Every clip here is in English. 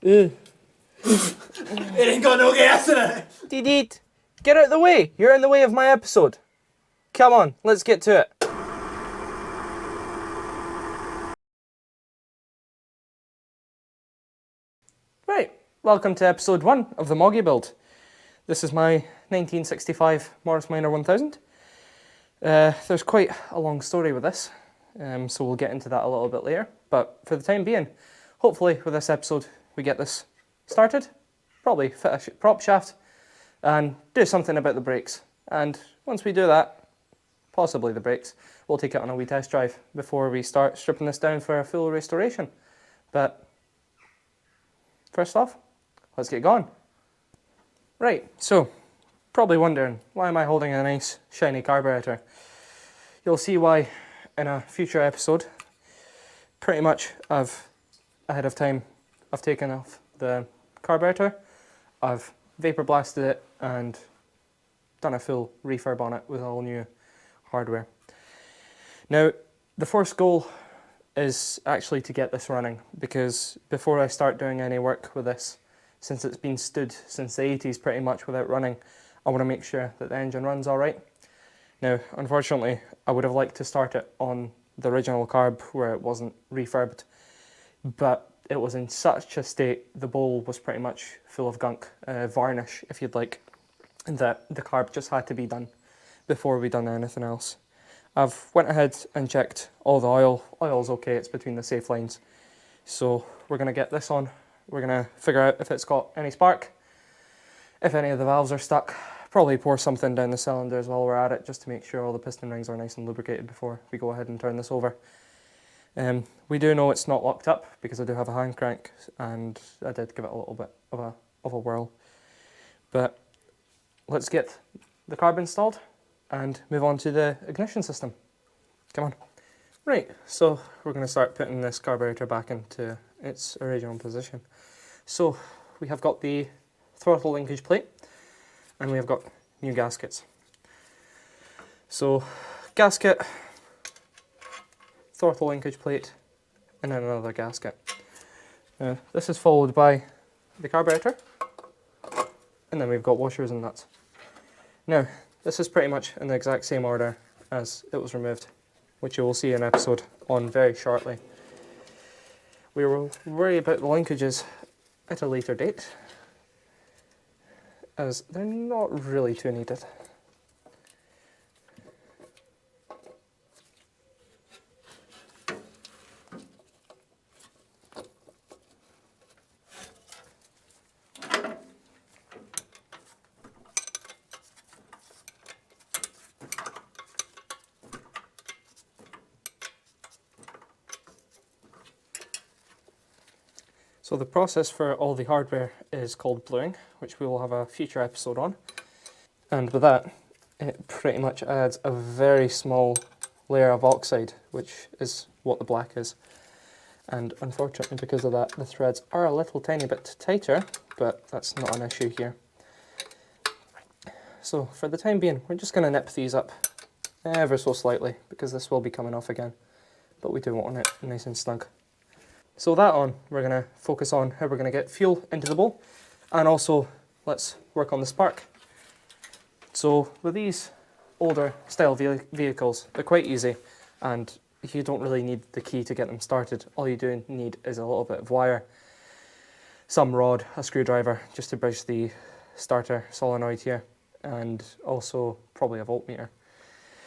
It ain't got no gas in it! Deed, get out of the way. You're in the way of my episode. Come on, let's get to it. Right, welcome to episode 1 of the Moggy build. This is my 1965 Morris Minor 1000. There's quite a long story with this, so we'll get into that a little bit later. But for the time being, hopefully with this episode we get this started, probably fit a prop shaft, and do something about the brakes. And once we do that, possibly the brakes, we'll take it on a wee test drive before we start stripping this down for a full restoration. But first off, let's get going. Right, so probably wondering, why am I holding a nice shiny carburetor? You'll see why in a future episode. Pretty much ahead of time, I've taken off the carburetor, I've vapor blasted it and done a full refurb on it with all new hardware. Now, the first goal is actually to get this running, because before I start doing any work with this, since it's been stood since the 80s pretty much without running, I want to make sure that the engine runs alright. Now, unfortunately, I would have liked to start it on the original carb where it wasn't refurbed, but it was in such a state, the bowl was pretty much full of gunk, varnish if you'd like, that the carb just had to be done before we done anything else. I've went ahead and checked all the oil. Oil's okay, it's between the safe lines. So we're going to get this on. We're going to figure out if it's got any spark, if any of the valves are stuck. Probably pour something down the cylinders while we're at it, just to make sure all the piston rings are nice and lubricated before we go ahead and turn this over. We do know it's not locked up because I do have a hand crank, and I did give it a little bit of a whirl. But let's get the carb installed and move on to the ignition system. Come on. Right, so we're going to start putting this carburetor back into its original position. So we have got the throttle linkage plate and we have got new gaskets. So gasket, throttle linkage plate, and then another gasket. This is followed by the carburetor, and then we've got washers and nuts. Now, this is pretty much in the exact same order as it was removed, which you will see an episode on very shortly. We will worry about the linkages at a later date, as they're not really too needed. So the process for all the hardware is called bluing, which we will have a future episode on. And with that, it pretty much adds a very small layer of oxide, which is what the black is. And unfortunately, because of that, the threads are a little tiny bit tighter, but that's not an issue here. So for the time being, we're just going to nip these up ever so slightly, because this will be coming off again, but we do want it nice and snug. So that on, we're going to focus on how we're going to get fuel into the bowl, and also let's work on the spark. So with these older style vehicles, they're quite easy, and you don't really need the key to get them started. All you do need is a little bit of wire, some rod, a screwdriver, just to bridge the starter solenoid here, and also probably a voltmeter.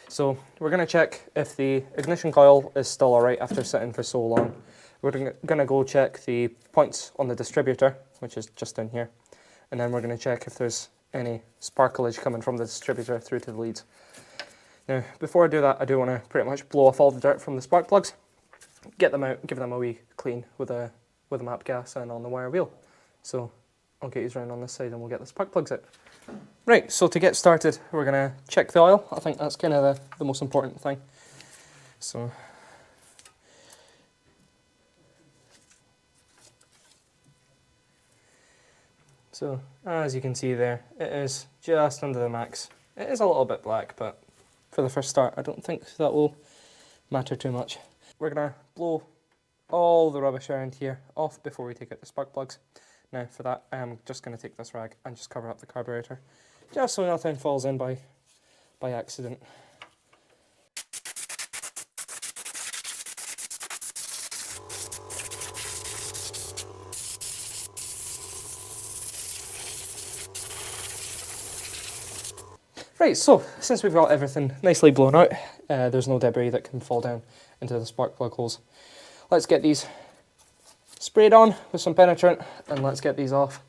So we're going to check if the ignition coil is still alright after sitting for so long. We're going to go check the points on the distributor, which is just down here, and then we're going to check if there's any sparklage coming from the distributor through to the leads. Now, before I do that, I do want to pretty much blow off all the dirt from the spark plugs, get them out, give them a wee clean with a map gas and on the wire wheel. So I'll get you around on this side and we'll get the spark plugs out. Right, so to get started, we're going to check the oil. I think that's kind of the most important thing. So as you can see there, it is just under the max. It is a little bit black, but for the first start, I don't think that will matter too much. We're going to blow all the rubbish around here off before we take out the spark plugs. Now for that, I'm just going to take this rag and just cover up the carburetor, just so nothing falls in by accident. Right, so since we've got everything nicely blown out, there's no debris that can fall down into the spark plug holes. Let's get these sprayed on with some penetrant and let's get these off.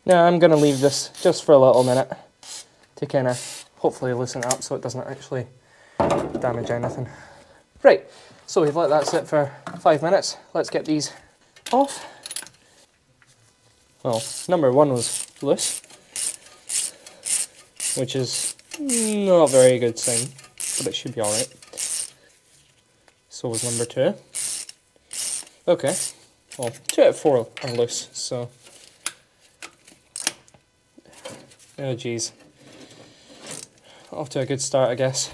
Now I'm going to leave this just for a little minute to kind of hopefully loosen it up so it doesn't actually damage anything. Right, so we've let that sit for 5 minutes. Let's get these off. Well, number 1 was loose, which is not a very good sign, but it should be alright. So was number 2. Okay, well, 2 out of 4 are loose, so... Oh geez. Off to a good start, I guess.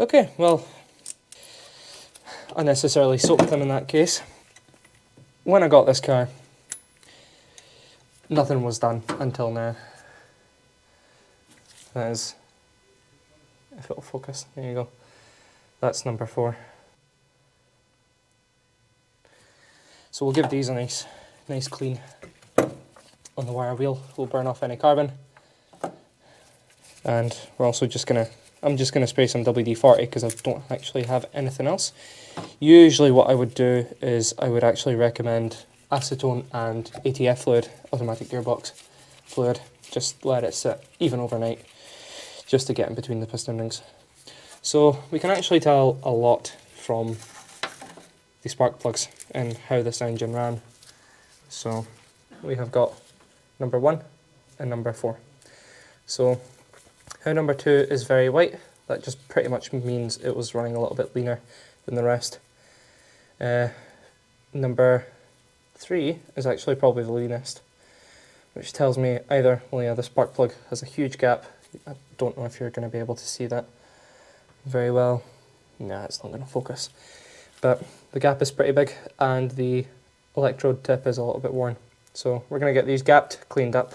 Okay, well, unnecessarily soaked them in that case. When I got this car, nothing was done until now. That is, if it'll focus, there you go. That's number 4. So we'll give these a nice clean on the wire wheel. We'll burn off any carbon. And we're also just gonna, I'm just gonna spray some WD-40 because I don't actually have anything else. Usually what I would do is I would actually recommend acetone and ATF fluid, automatic gearbox fluid. Just let it sit even overnight just to get in between the piston rings. So we can actually tell a lot from the spark plugs and how this engine ran. So we have got number 1 and number 4. So how number 2 is very white, that just pretty much means it was running a little bit leaner than the rest. Number 3 is actually probably the leanest, which tells me either, well yeah, the spark plug has a huge gap. I don't know if you're going to be able to see that very well. Nah, it's not going to focus. But the gap is pretty big and the electrode tip is a little bit worn. So we're going to get these gapped, cleaned up,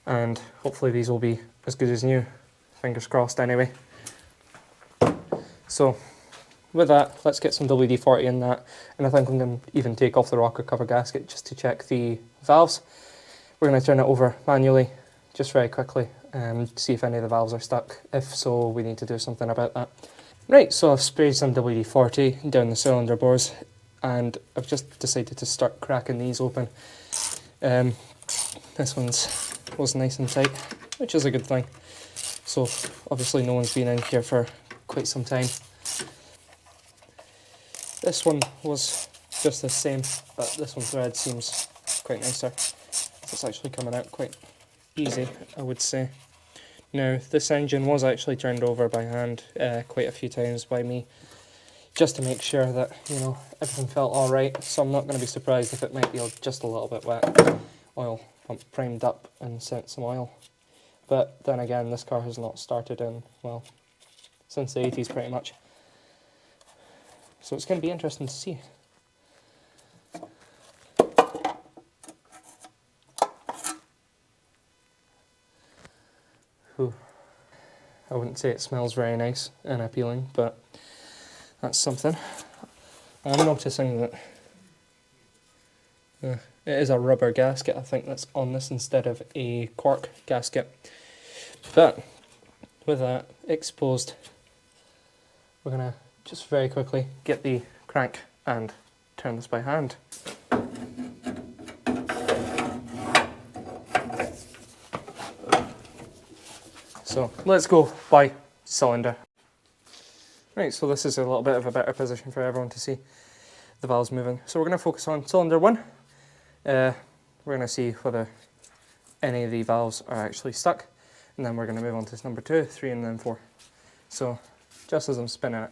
and hopefully these will be as good as new. Fingers crossed anyway. So with that, let's get some WD-40 in that, and I think I'm going to even take off the rocker cover gasket just to check the valves. We're going to turn it over manually, just very quickly, and see if any of the valves are stuck. If so, we need to do something about that. Right, so I've sprayed some WD-40 down the cylinder bores, and I've just decided to start cracking these open. This one's was nice and tight, which is a good thing. So obviously no one's been in here for quite some time. This one was just the same, but this one's thread seems quite nicer. It's actually coming out quite easy, I would say. Now, this engine was actually turned over by hand quite a few times by me, just to make sure that, you know, everything felt alright, so I'm not going to be surprised if it might be just a little bit wet. Oil pump primed up and sent some oil. But then again, this car has not started in, well, since the 80s pretty much. So it's going to be interesting to see. Whew. I wouldn't say it smells very nice and appealing, but that's something. I'm noticing that it is a rubber gasket, I think, that's on this instead of a cork gasket. But with that exposed, we're going to just very quickly get the crank and turn this by hand. So let's go by cylinder. Right, so this is a little bit of a better position for everyone to see the valves moving. So we're going to focus on cylinder 1. We're going to see whether any of the valves are actually stuck, and then we're going to move on to number 2, 3 and then 4. So just as I'm spinning it,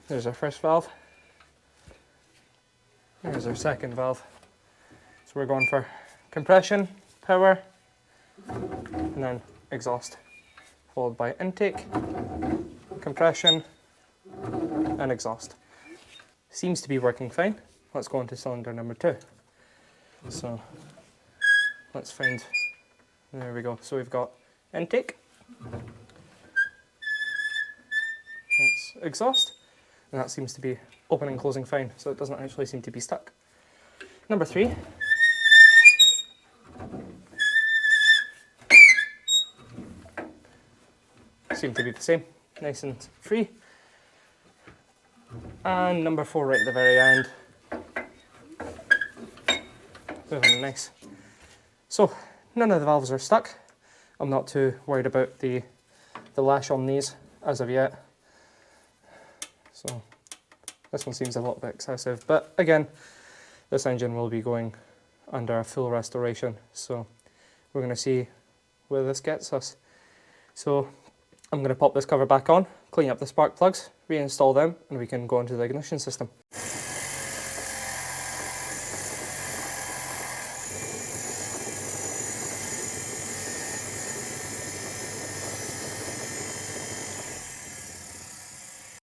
there's our first valve, there's our second valve. So we're going for compression, power, and then exhaust, followed by intake, compression, and exhaust. Seems to be working fine. Let's go on to cylinder number 2. So let's find, there we go. So we've got intake, that's exhaust, and that seems to be open and closing fine, so it doesn't actually seem to be stuck. Number 3. Seem to be the same, nice and free. And number 4 right at the very end. Moving nice. So none of the valves are stuck. I'm not too worried about the lash on these as of yet. So this one seems a little bit excessive, but again, this engine will be going under a full restoration, so we're going to see where this gets us. So I'm going to pop this cover back on, clean up the spark plugs, reinstall them, and we can go into the ignition system.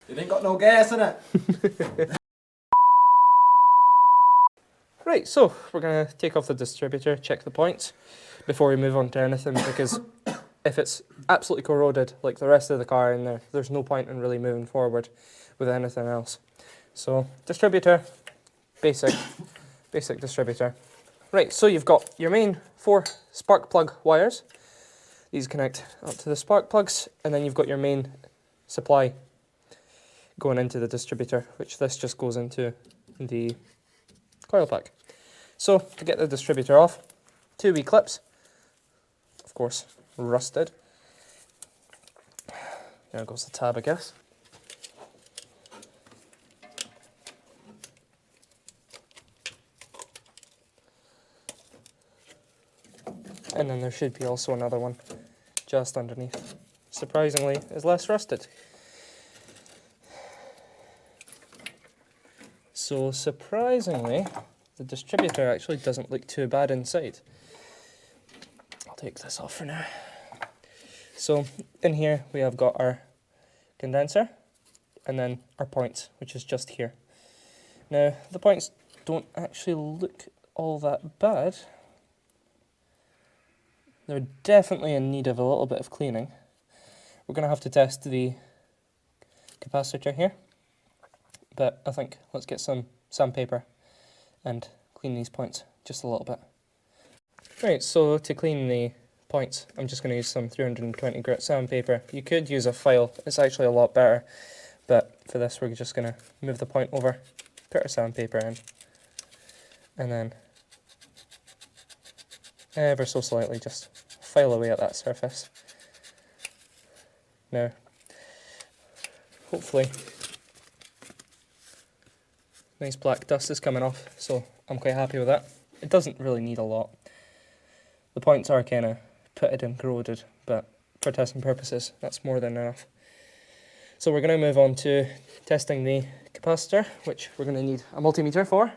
It ain't got no gas in it. Right, so we're going to take off the distributor, check the points before we move on to anything, because if it's absolutely corroded like the rest of the car in there, there's no point in really moving forward with anything else. So distributor, basic distributor. Right, so you've got your main 4 spark plug wires. These connect up to the spark plugs, and then you've got your main supply going into the distributor, which this just goes into the coil pack. So to get the distributor off, 2 wee clips, of course rusted. There goes the tab, I guess. And then there should be also another one just underneath. Surprisingly, is less rusted. So surprisingly, the distributor actually doesn't look too bad inside. I'll take this off for now. So in here we have got our condenser and then our points, which is just here. Now the points don't actually look all that bad. They're definitely in need of a little bit of cleaning. We're going to have to test the capacitor here, but I think let's get some sandpaper and clean these points just a little bit. Right, so to clean the points, I'm just going to use some 320 grit sandpaper. You could use a file, it's actually a lot better, but for this we're just going to move the point over, put our sandpaper in, and then ever so slightly just file away at that surface. Now, hopefully, nice black dust is coming off, so I'm quite happy with that. It doesn't really need a lot. The points are kind of pitted and corroded, but for testing purposes, that's more than enough. So we're going to move on to testing the capacitor, which we're going to need a multimeter for.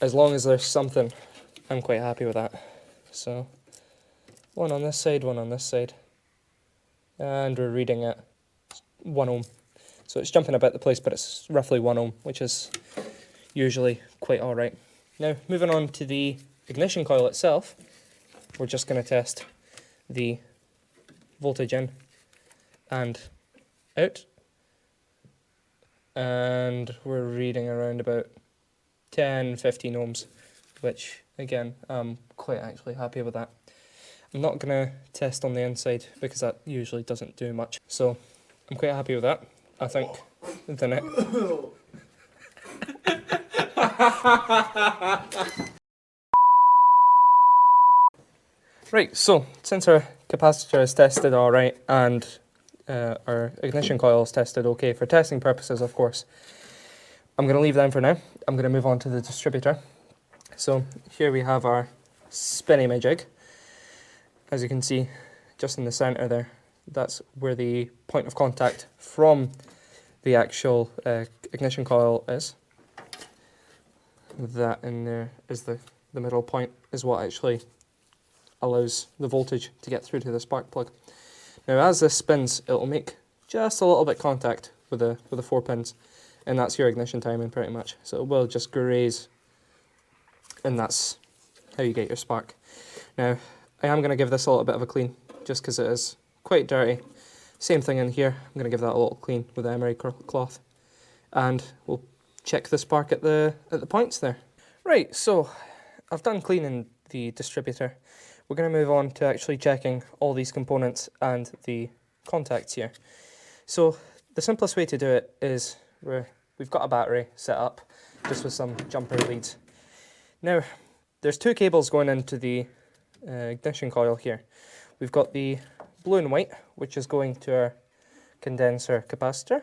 As long as there's something, I'm quite happy with that. So, one on this side, one on this side. And we're reading at 1 ohm. So it's jumping about the place, but it's roughly 1 ohm, which is usually quite alright. Now, moving on to the ignition coil itself, we're just going to test the voltage in and out. And we're reading around about 10-15 ohms, which again, I'm quite actually happy with that. I'm not going to test on the inside because that usually doesn't do much. So I'm quite happy with that. I think the next... Right, so since our capacitor is tested alright and our ignition coil is tested okay for testing purposes, of course, I'm going to leave them for now. I'm going to move on to the distributor. So here we have our spinny majig. As you can see, just in the centre there, that's where the point of contact from the actual ignition coil is. That in there is the middle point, is what actually allows the voltage to get through to the spark plug. Now as this spins, it'll make just a little bit contact with the 4 pins, and that's your ignition timing pretty much. So it will just graze, and that's how you get your spark. Now I am going to give this a little bit of a clean, just because it is quite dirty. Same thing in here, I'm going to give that a little clean with the emery cloth, and we'll check the spark at the points there. Right, so I've done cleaning the distributor. We're going to move on to actually checking all these components and the contacts here. So the simplest way to do it is we've got a battery set up just with some jumper leads. Now there's 2 cables going into the ignition coil here. We've got the blue and white, which is going to our condenser capacitor,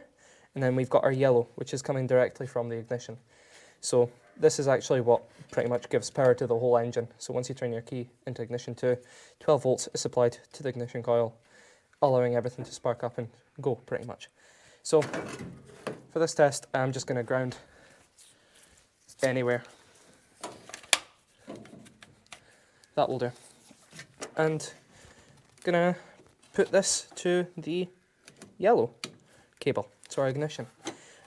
and then we've got our yellow, which is coming directly from the ignition. So this is actually what pretty much gives power to the whole engine. So once you turn your key into ignition 2, 12 volts is supplied to the ignition coil, allowing everything to spark up and go pretty much. So for this test, I'm just going to ground anywhere. That will do. And gonna put this to the yellow cable, to our ignition.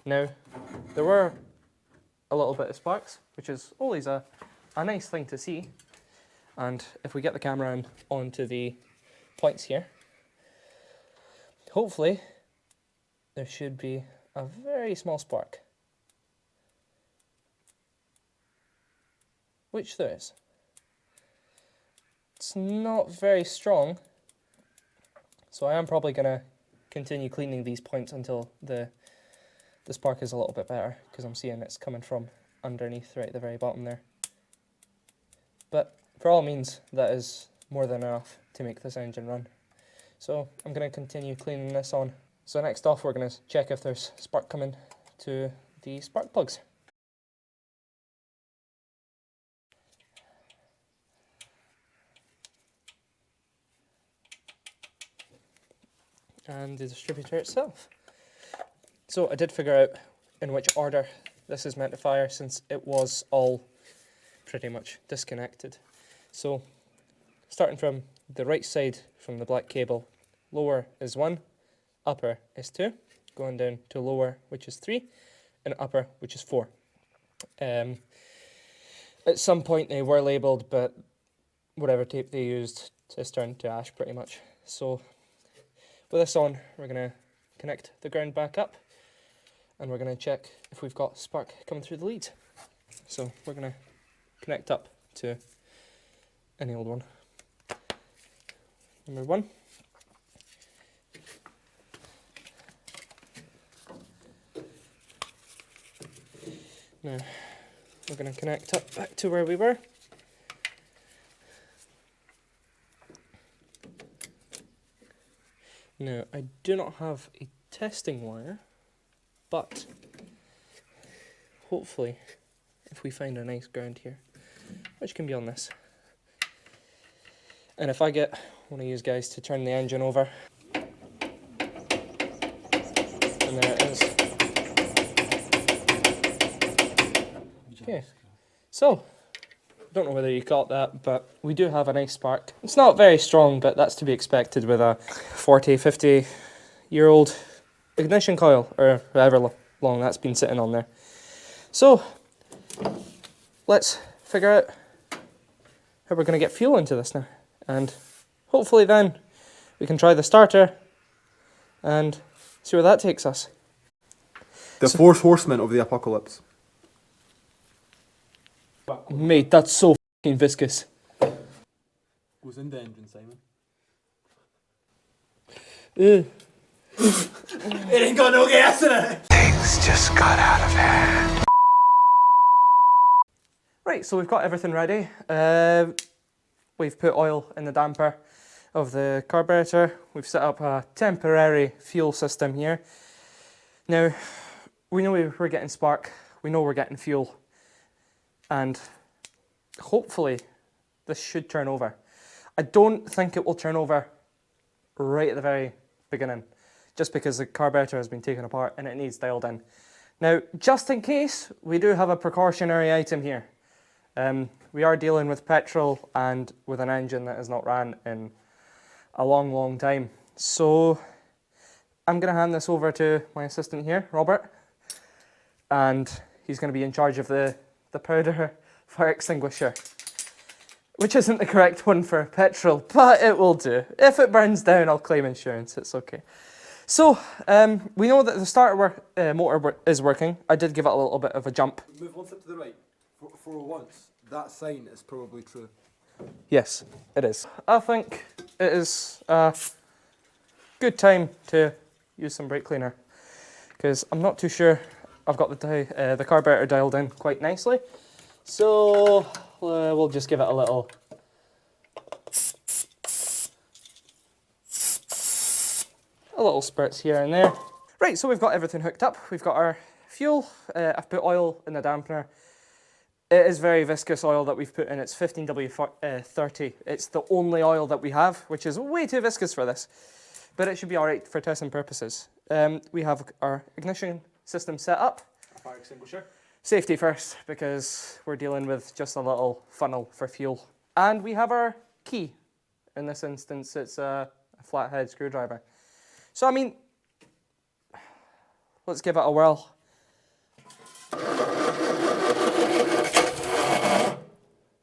Now, there were a little bit of sparks, which is always a nice thing to see. And if we get the camera in onto the points here, hopefully there should be a very small spark, which there is. It's not very strong, so I am probably going to continue cleaning these points until the spark is a little bit better, because I'm seeing it's coming from underneath right at the very bottom there. But for all means, that is more than enough to make this engine run. So I'm going to continue cleaning this on. So next off, we're going to check if there's spark coming to the spark plugs. And the distributor itself. So I did figure out in which order this is meant to fire, since it was all pretty much disconnected. So starting from the right side from the black cable, lower is 1, upper is 2, going down to lower, which is 3, and upper, which is 4. At some point they were labelled, but whatever tape they used just turned to ash pretty much. So with this on, we're going to connect the ground back up, and we're going to check if we've got spark coming through the leads. So we're going to connect up to any old one. Number 1. Now we're going to connect up back to where we were. Now, I do not have a testing wire, but hopefully if we find a nice ground here, which can be on this, and if I get one of you guys to turn the engine over, and there it is. Okay, so don't know whether you caught that, but we do have a nice spark. It's not very strong, but that's to be expected with a 40, 50-year-old ignition coil, or however long that's been sitting on there. So let's figure out how we're going to get fuel into this now, and hopefully then we can try the starter and see where that takes us. The 4th horseman of the apocalypse. Mate, that's so fucking viscous. Goes in the engine, Simon. Ugh. It ain't got no gas in it! Things just got out of hand. Right, so we've got everything ready. We've put oil in the damper of the carburetor. We've set up a temporary fuel system here. Now, we know we're getting spark. We know we're getting fuel. And hopefully this should turn over. I don't think it will turn over right at the very beginning, just because the carburetor has been taken apart and it needs dialed in. Now, just in case, we do have a precautionary item here. We are dealing with petrol and with an engine that has not ran in a long, long time. So I'm going to hand this over to my assistant here, Robert, and he's going to be in charge of the powder fire extinguisher, which isn't the correct one for petrol, but it will do. If it burns down, I'll claim insurance, it's okay. So, we know that the starter motor is working. I did give it a little bit of a jump. Move one step to the right. For once, that sign is probably true. Yes, it is. I think it is a good time to use some brake cleaner, because I'm not too sure I've got the carburetor dialed in quite nicely. So we'll just give it a little spurts here and there. Right, so we've got everything hooked up. We've got our fuel. I've put oil in the dampener. It is very viscous oil that we've put in. It's 15W30. It's the only oil that we have, which is way too viscous for this, but it should be all right for testing purposes. We have our ignition system set up. A fire extinguisher. Safety first, because we're dealing with just a little funnel for fuel. And we have our key. In this instance, it's a flathead screwdriver. So, I mean, let's give it a whirl.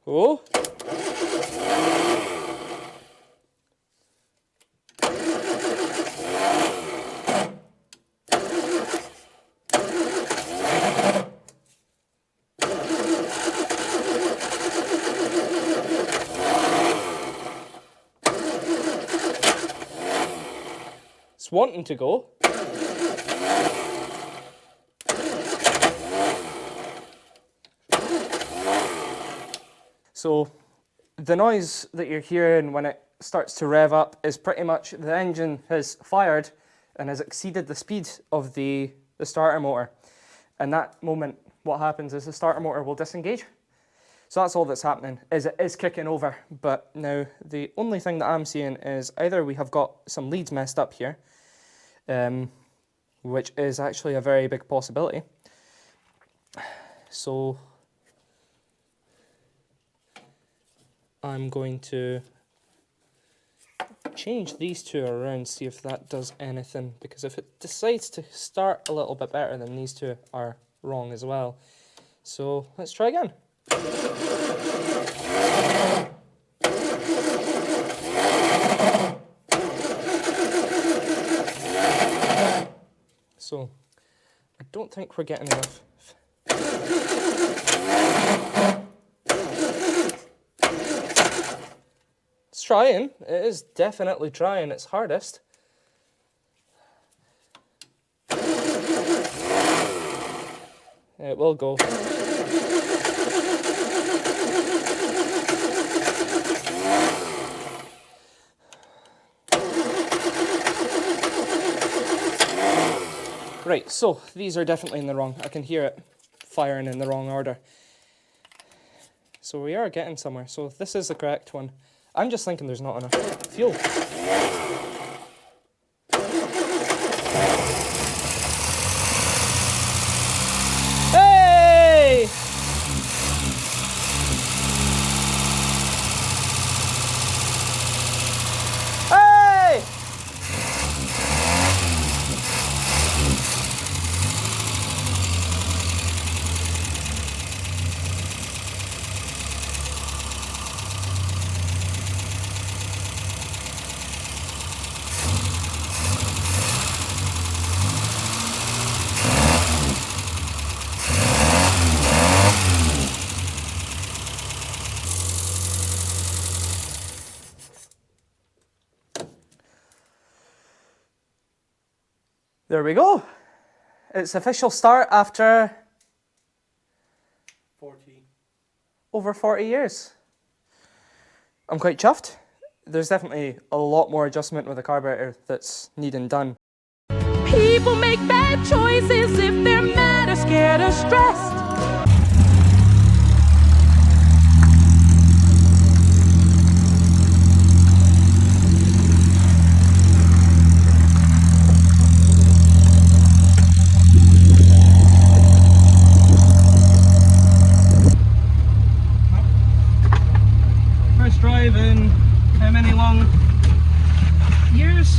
Oh. It's wanting to go. So the noise that you're hearing when it starts to rev up is pretty much the engine has fired and has exceeded the speed of the starter motor. And that moment, what happens is the starter motor will disengage. So that's all that's happening, is it is kicking over. But now the only thing that I'm seeing is either we have got some leads messed up here, which is actually a very big possibility. So I'm going to change these two around, see if that does anything, because if it decides to start a little bit better, then these two are wrong as well. So let's try again. So I don't think we're getting enough. It's trying. It is definitely trying its hardest. It will go. Right, so these are definitely in the wrong. I can hear it firing in the wrong order. So we are getting somewhere. So this is the correct one. I'm just thinking there's not enough fuel. Hey! Hey! There we go. It's official start after 40. over 40 years. I'm quite chuffed. There's definitely a lot more adjustment with the carburetor that's needing done. People make bad choices if they're mad or scared or stressed. First drive in how many long years?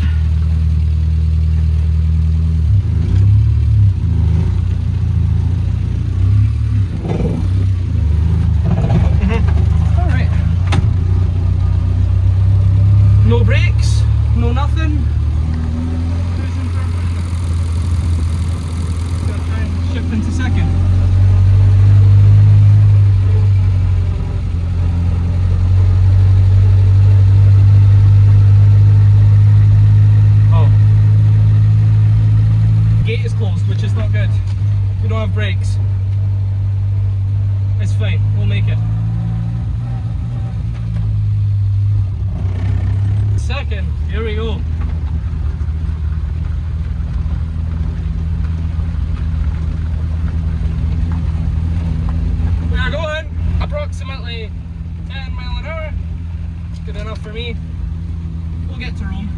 closed, which is not good. We don't have brakes. It's fine, we'll make it. Second, here we go. We are going approximately 10 mile an hour. It's good enough for me. We'll get to Rome.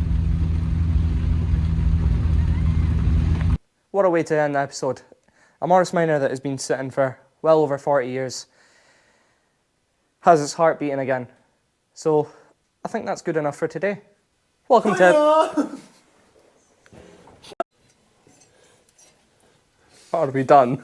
What a way to end the episode. A Morris Minor that has been sitting for well over 40 years has its heart beating again. So I think that's good enough for today. Welcome to... Are we done?